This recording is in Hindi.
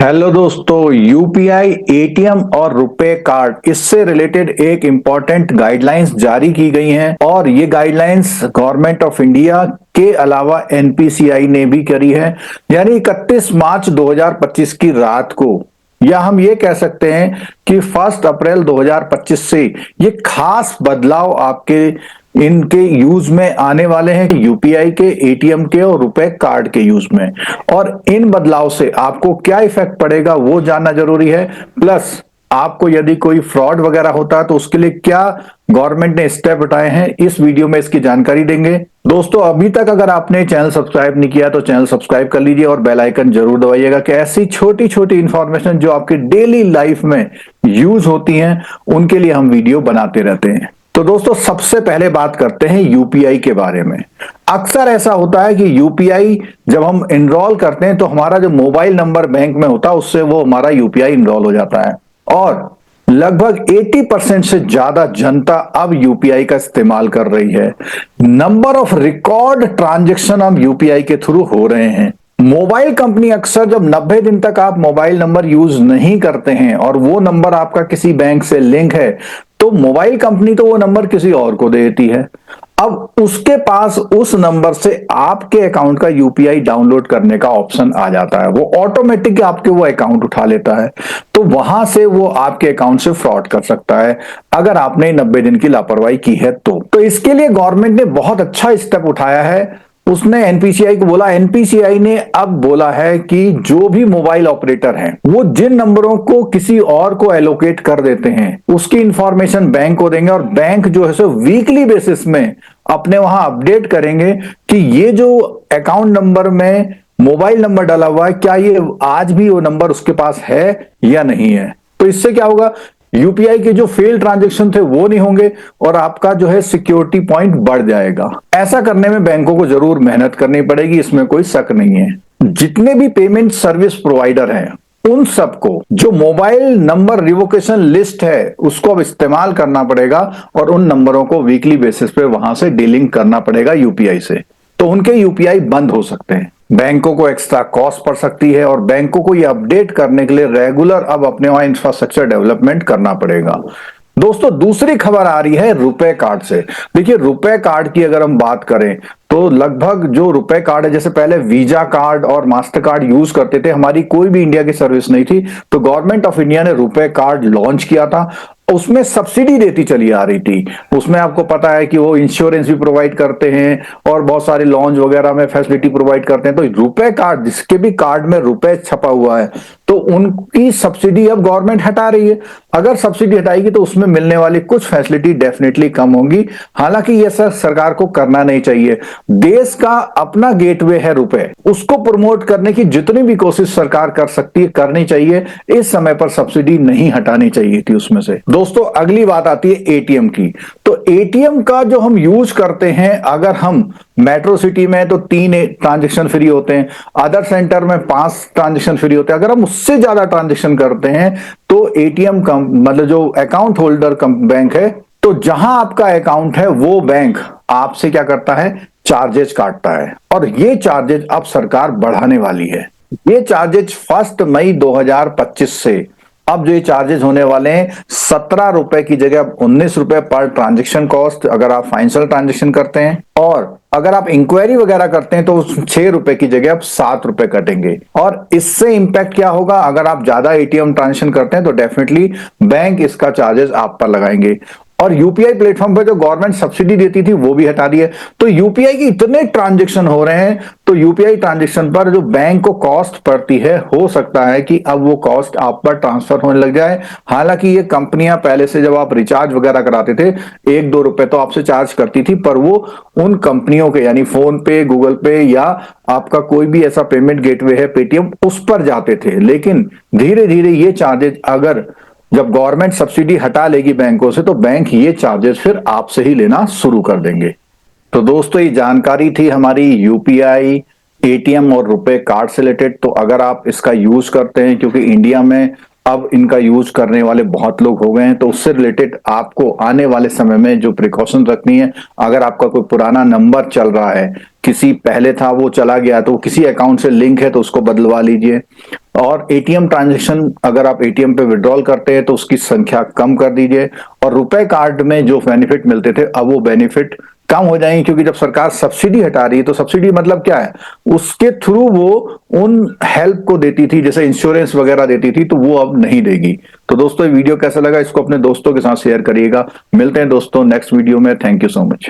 हेलो दोस्तों, यूपीआई, एटीएम और रुपए कार्ड इससे रिलेटेड एक इम्पॉर्टेंट गाइडलाइंस जारी की गई हैं और ये गाइडलाइंस गवर्नमेंट ऑफ इंडिया के अलावा एनपीसीआई ने भी करी है। यानी 31 मार्च 2025 की रात को, या हम ये कह सकते हैं कि 1 अप्रैल 2025 से ये खास बदलाव आपके इनके यूज में आने वाले हैं, यूपीआई के, एटीएम के और रुपए कार्ड के यूज में। और इन बदलाव से आपको क्या इफेक्ट पड़ेगा वो जानना जरूरी है। प्लस आपको यदि कोई फ्रॉड वगैरह होता है तो उसके लिए क्या गवर्नमेंट ने स्टेप उठाए हैं, इस वीडियो में इसकी जानकारी देंगे। दोस्तों, अभी तक अगर आपने चैनल सब्सक्राइब नहीं किया तो चैनल सब्सक्राइब कर लीजिए और बेल आइकन जरूर दबाइएगा कि ऐसी छोटी छोटी इंफॉर्मेशन जो आपकी डेली लाइफ में यूज होती हैं उनके लिए हम वीडियो बनाते रहते हैं। तो दोस्तों, सबसे पहले बात करते हैं यूपीआई के बारे में। अक्सर ऐसा होता है कि यूपीआई जब हम इनरोल करते हैं तो हमारा जो मोबाइल नंबर बैंक में होता है उससे वो हमारा यूपीआई इनरोल हो जाता है और लगभग 80% से ज्यादा जनता अब यूपीआई का इस्तेमाल कर रही है। नंबर ऑफ रिकॉर्ड ट्रांजैक्शन अब यूपीआई के थ्रू हो रहे हैं। मोबाइल कंपनी अक्सर जब 90 दिन तक आप मोबाइल नंबर यूज नहीं करते हैं और वो नंबर आपका किसी बैंक से लिंक है तो मोबाइल कंपनी तो वो नंबर किसी और को दे देती है। अब उसके पास उस नंबर से आपके अकाउंट का यूपीआई डाउनलोड करने का ऑप्शन आ जाता है। वो ऑटोमेटिक आपके वो अकाउंट उठा लेता है, तो वहां से वो आपके अकाउंट से फ्रॉड कर सकता है अगर आपने 90 दिन की लापरवाही की है तो इसके लिए गवर्नमेंट ने बहुत अच्छा स्टेप उठाया है। उसने एनपीसीआई को बोला, एनपीसीआई ने अब बोला है कि जो भी मोबाइल ऑपरेटर हैं वो जिन नंबरों को किसी और को एलोकेट कर देते हैं उसकी इंफॉर्मेशन बैंक को देंगे और बैंक जो है सो वीकली बेसिस में अपने वहां अपडेट करेंगे कि ये जो अकाउंट नंबर में मोबाइल नंबर डाला हुआ है क्या ये आज भी वो नंबर उसके पास है या नहीं है। तो इससे क्या होगा, यूपीआई के जो फेल ट्रांजैक्शन थे वो नहीं होंगे और आपका जो है सिक्योरिटी पॉइंट बढ़ जाएगा। ऐसा करने में बैंकों को जरूर मेहनत करनी पड़ेगी, इसमें कोई शक नहीं है। जितने भी पेमेंट सर्विस प्रोवाइडर हैं उन सबको जो मोबाइल नंबर रिवोकेशन लिस्ट है उसको अब इस्तेमाल करना पड़ेगा और उन नंबरों को वीकली बेसिस पे वहां से डीलिंग करना पड़ेगा यूपीआई से, तो उनके यूपीआई बंद हो सकते हैं। बैंकों को एक्स्ट्रा कॉस्ट पड़ सकती है और बैंकों को ये अपडेट करने के लिए रेगुलर अब अपने वहां इंफ्रास्ट्रक्चर डेवलपमेंट करना पड़ेगा। दोस्तों, दूसरी खबर आ रही है रुपए कार्ड से। देखिए, रुपए कार्ड की अगर हम बात करें तो लगभग जो रुपए कार्ड है, जैसे पहले वीजा कार्ड और मास्टर कार्ड यूज करते थे, हमारी कोई भी इंडिया की सर्विस नहीं थी, तो गवर्नमेंट ऑफ इंडिया ने रुपए कार्ड लॉन्च किया था। उसमें सब्सिडी देती चली आ रही थी। उसमें आपको पता है कि वो इंश्योरेंस भी प्रोवाइड करते हैं और बहुत सारे लॉन्च वगैरह में फैसिलिटी प्रोवाइड करते हैं। तो रुपए कार्ड, जिसके भी कार्ड में रुपए छपा हुआ है, तो उनकी सब्सिडी अब गवर्नमेंट हटा रही है। अगर सब्सिडी हटाएगी तो उसमें मिलने वाली कुछ फैसिलिटी डेफिनेटली कम होंगी। हालांकि यह सरकार को करना नहीं चाहिए। देश का अपना गेटवे है रुपए, उसको प्रमोट करने की जितनी भी कोशिश सरकार कर सकती है करनी चाहिए। इस समय पर सब्सिडी नहीं हटानी चाहिए थी उसमें से। दोस्तों, अगली बात आती है एटीएम की। तो एटीएम का जो हम यूज करते हैं, अगर हम मेट्रो सिटी में तो 3 ट्रांजेक्शन फ्री होते हैं, अदर सेंटर में 5 ट्रांजेक्शन फ्री होते हैं। अगर हम उससे ज्यादा ट्रांजेक्शन करते हैं तो एटीएम का मतलब जो अकाउंट होल्डर बैंक है, तो जहां आपका अकाउंट है वो बैंक आपसे क्या करता है, चार्जेस काटता है। और ये चार्जेस अब सरकार बढ़ाने वाली है। ये चार्जेस 1 मई 2025 से अब जो ये चार्जेस होने वाले हैं 17 रुपए की जगह अब 19 रुपए पर ट्रांजेक्शन कॉस्ट अगर आप फाइनेंशियल ट्रांजेक्शन करते हैं, और अगर आप इंक्वायरी वगैरह करते हैं तो 6 रुपए की जगह अब 7 रुपए कटेंगे। और इससे इंपैक्ट क्या होगा, अगर आप ज्यादा एटीएम ट्रांजेक्शन करते हैं तो डेफिनेटली बैंक इसका चार्जेस आप पर लगाएंगे। और यूपीआई प्लेटफॉर्म पर जो गवर्नमेंट सब्सिडी देती थी वो भी हटा दी है। तो यूपीआई की इतने ट्रांजेक्शन हो रहे हैं तो यूपीआई ट्रांजेक्शन पर जो बैंक को कॉस्ट पड़ती है, हो सकता है कि अब वो कॉस्ट आप पर ट्रांसफर होने लग जाए। हालांकि ये कंपनियां पहले से जब आप रिचार्ज वगैरह कराते थे 1-2 रुपए तो आपसे चार्ज करती थी, पर वो उन कंपनियों के यानी फोन पे, गूगल पे या आपका कोई भी ऐसा पेमेंट गेटवे है पेटीएम, उस पर जाते थे। लेकिन धीरे धीरे ये चार्जेस अगर जब गवर्नमेंट सब्सिडी हटा लेगी बैंकों से तो बैंक ये चार्जेस फिर आपसे ही लेना शुरू कर देंगे। तो दोस्तों, ये जानकारी थी हमारी यूपीआई, एटीएम और रुपए कार्ड से रिलेटेड। तो अगर आप इसका यूज करते हैं, क्योंकि इंडिया में अब इनका यूज करने वाले बहुत लोग हो गए हैं, तो उससे रिलेटेड आपको आने वाले समय में जो प्रिकॉशन रखनी है, अगर आपका कोई पुराना नंबर चल रहा है किसी पहले था वो चला गया तो किसी अकाउंट से लिंक है तो उसको बदलवा लीजिए। और एटीएम ट्रांजैक्शन अगर आप एटीएम पे विड्रॉल करते हैं तो उसकी संख्या कम कर दीजिए। और रुपए कार्ड में जो बेनिफिट मिलते थे अब वो बेनिफिट कम हो जाएंगे, क्योंकि जब सरकार सब्सिडी हटा रही है तो सब्सिडी मतलब क्या है, उसके थ्रू वो उन हेल्प को देती थी, जैसे इंश्योरेंस वगैरह देती थी, तो वो अब नहीं देगी। तो दोस्तों ये वीडियो कैसा लगा इसको अपने दोस्तों के साथ शेयर करिएगा। मिलते हैं दोस्तों नेक्स्ट वीडियो में। Thank you so much.